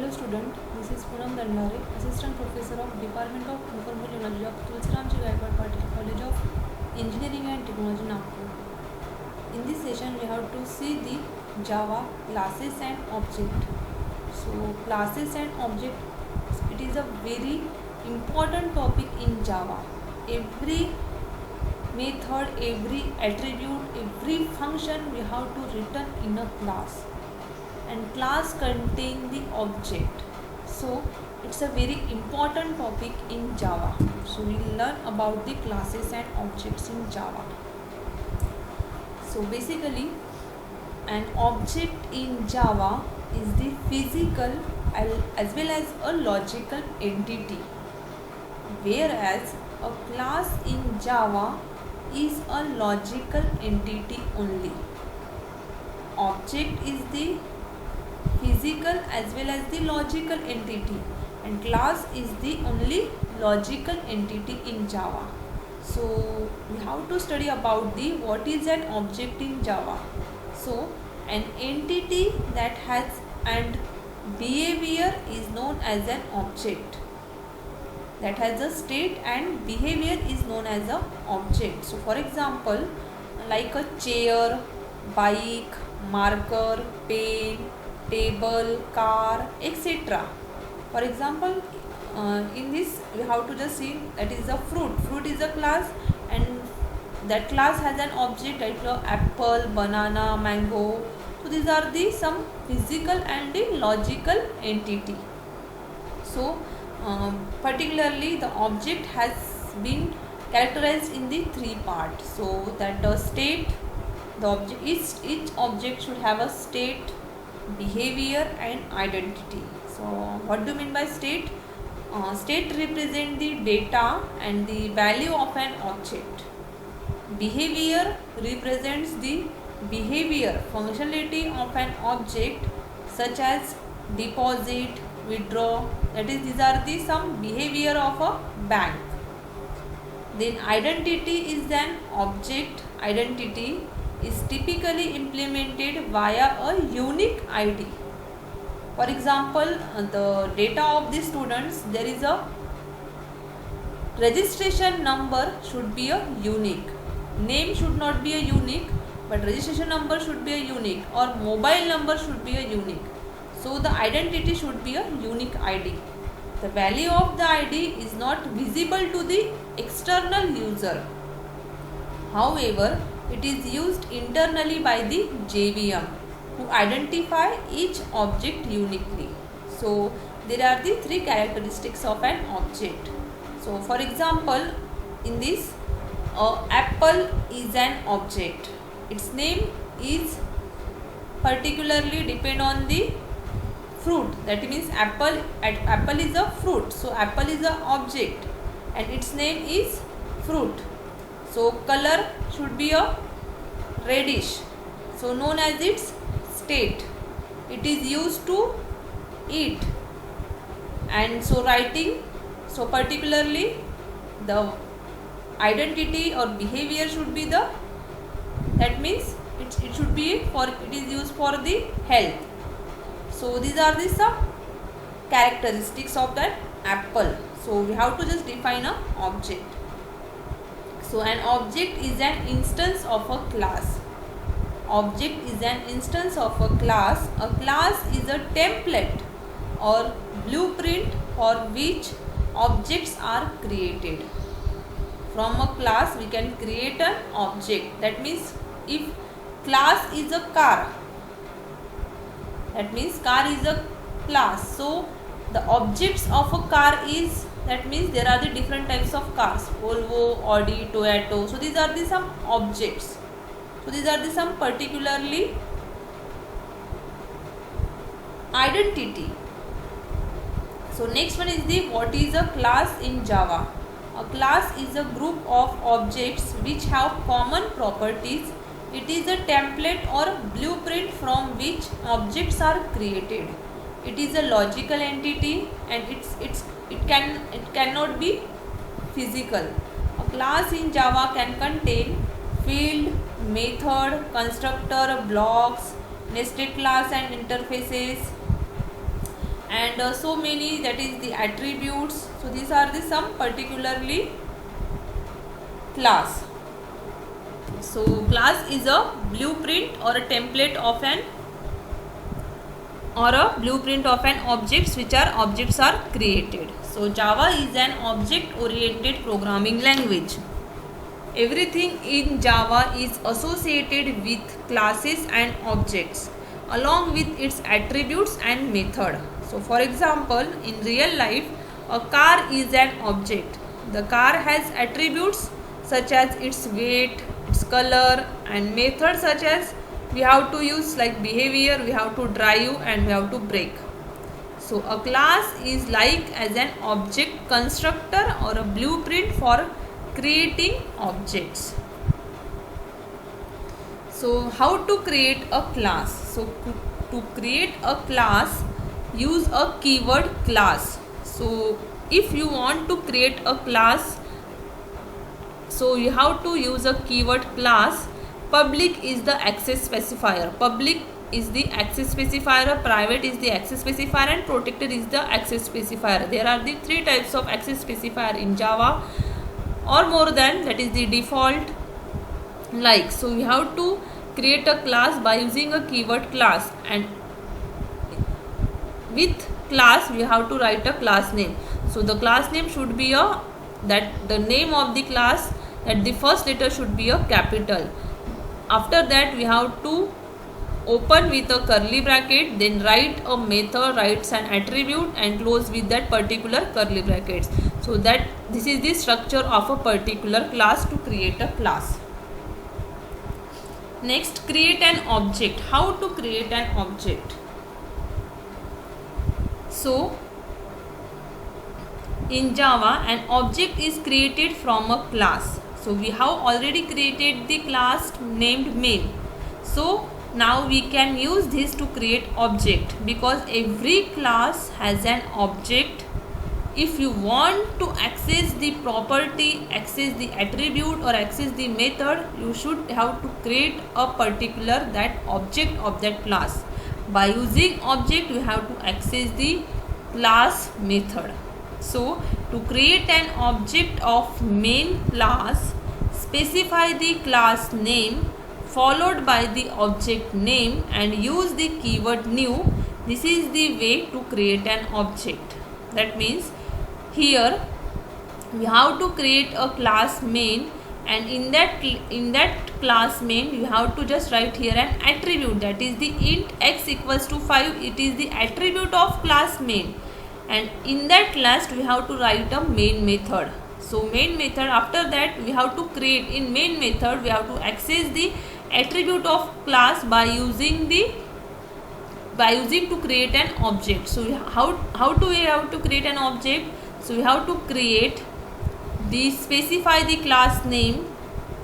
Hello student, this is Poonam Dandare, Assistant Professor of Department of Information of Tulsiramji Gaikwad Patil College of Engineering and Technology, Nagpur. In this session, we have to see the Java classes and object. So, classes and object, it is a very important topic in Java. Every method, every attribute, every function we have to return in a class. And class contain the object. So it's a very important topic in Java. So we'll learn about the classes and objects in Java. So basically an object in Java is the physical as well as a logical entity, whereas a class in Java is a logical entity only. Object is the physical as well as the logical entity, and class is the only logical entity in Java. So we have to study about the what is an object in Java. So an entity that has and behavior is known as an object. That has a state and behavior is known as a object. So for example, like a chair, bike, marker, pen, table, car, etc. For example, in this we have to just see that is a fruit. Fruit is a class, and that class has an object like apple, banana, mango. So these are the some physical and the logical entity. So particularly the object has been characterized in the three parts. So that the state, the object, each object should have a state, behavior and identity. So what do you mean by state? State represent the data and the value of an object. Behavior represents the behavior, functionality of an object, such as deposit, withdraw. That is, these are the some behavior of a bank. Then identity is an object. Identity is typically implemented via a unique ID. For example, the data of the students, there is a registration number should be a unique. Name should not be a unique, but registration number should be a unique, or mobile number should be a unique. So the identity should be a unique ID. The value of the ID is not visible to the external user. However, it is used internally by the JVM to identify each object uniquely. So there are the three characteristics of an object. So for example, in this apple is an object. Its name is particularly depend on the fruit. That means apple is a fruit. So apple is a object and its name is fruit. So color should be a reddish, so known as its state. It is used to eat, and so writing. So particularly the identity or behavior should be the, that means it should be for, it is used for the health. So these are the some characteristics of that apple. So we have to just define a object. So an object is an instance of a class. Object is an instance of a class. A class is a template or blueprint for which objects are created. From a class we can create an object. That means if class is a car, that means car is a class. So the objects of a car is, that means there are the different types of cars, Volvo, Audi, Toyota. So these are the some objects. So these are the some particularly identity. So next one is the what is a class in Java. A class is a group of objects which have common properties. It is a template or blueprint from which objects are created. It is a logical entity and it cannot be physical. A class in Java can contain field, method, constructor, blocks, nested class and interfaces. and so many, that is the attributes. So these are the some particularly class. So class is a blueprint or a template of an objects which are objects are created. So Java is an object oriented programming language. Everything in Java is associated with classes and objects along with its attributes and method. So for example, in real life, a car is an object. The car has attributes such as its weight, its color, and method such as we have to use like behavior, we have to drive, and we have to brake. So a class is like as an object constructor or a blueprint for creating objects. So how to create a class? So to create a class, use a keyword class. So if you want to create a class, so you have to use a keyword class. Public is the access specifier. Public is the access specifier, private is the access specifier, and protected is the access specifier. There are the three types of access specifier in Java, or more than, that is the default. Like, so we have to create a class by using a keyword class, and with class we have to write a class name. So the class name should be the name of the class, that the first letter should be a capital. After that we have to open with a curly bracket, then write a method, writes an attribute, and close with that particular curly brackets. So that this is the structure of a particular class to create a class. Next, create an object. How to create an object? So in Java, an object is created from a class. So we have already created the class named main. So now we can use this to create object, because every class has an object. If you want to access the property, access the attribute, or access the method, you should have to create a particular that object of that class. By using object, you have to access the class method. So to create an object of main class, specify the class name followed by the object name and use the keyword new. This is the way to create an object. That means here we have to create a class main, and in that class main you have to just write here an attribute, that is the int x equals to 5. It is the attribute of class main, and in that class we have to write a main method. So main method, after that we have to create, in main method we have to access the attribute of class by using to create an object. So how do we have to create an object? So we have to specify the class name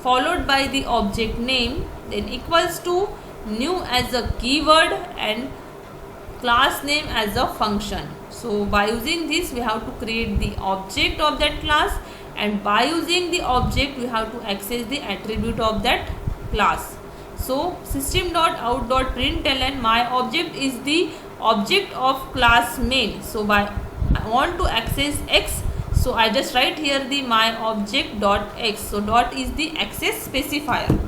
followed by the object name, then equals to new as a keyword and class name as a function. So by using this we have to create the object of that class, and by using the object we have to access the attribute of that class. So system.out.println, my object is the object of class main. So I want to access x, so I just write here the my object dot x. So dot is the access specifier.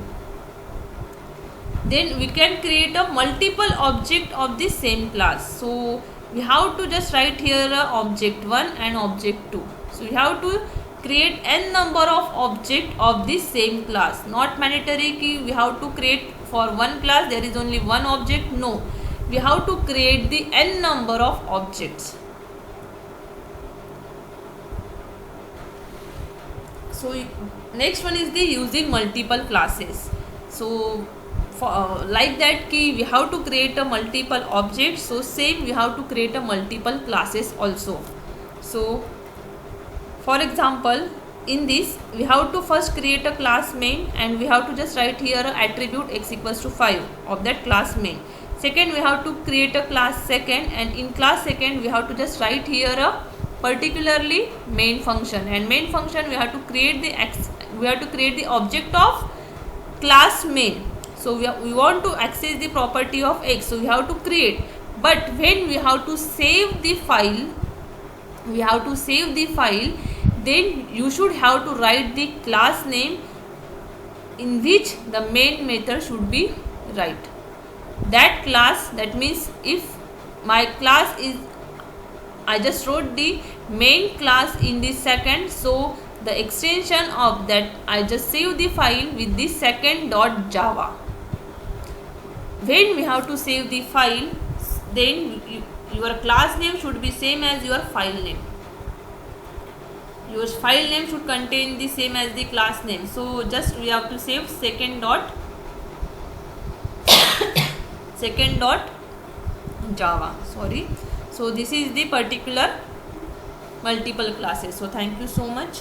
Then we can create a multiple object of the same class. So we have to just write here object 1 and object 2. So we have to create n number of object of the same class. Not mandatory ki we have to create for one class there is only one object. No, we have to create the n number of objects. So next one is the using multiple classes. So for like that ki we have to create a multiple objects, so same we have to create a multiple classes also. So for example, in this we have to first create a class main, and we have to just write here a attribute x equals to 5 of that class main. Second, we have to create a class second, and in class second we have to just write here a particularly main function, and main function we have to create the object of class main. So we want to access the property of x, so we have to create but when we have to save the file, then you should have to write the class name in which the main method should be write. That class, that means if my class is, I just wrote the main class in the second, so the extension of that, I just save the file with the second.java. When we have to save the file, then your class name should be same as your file name. Your file name should contain the same as the class name. So just we have to save second.java. Sorry. So this is the particular multiple classes. So thank you so much.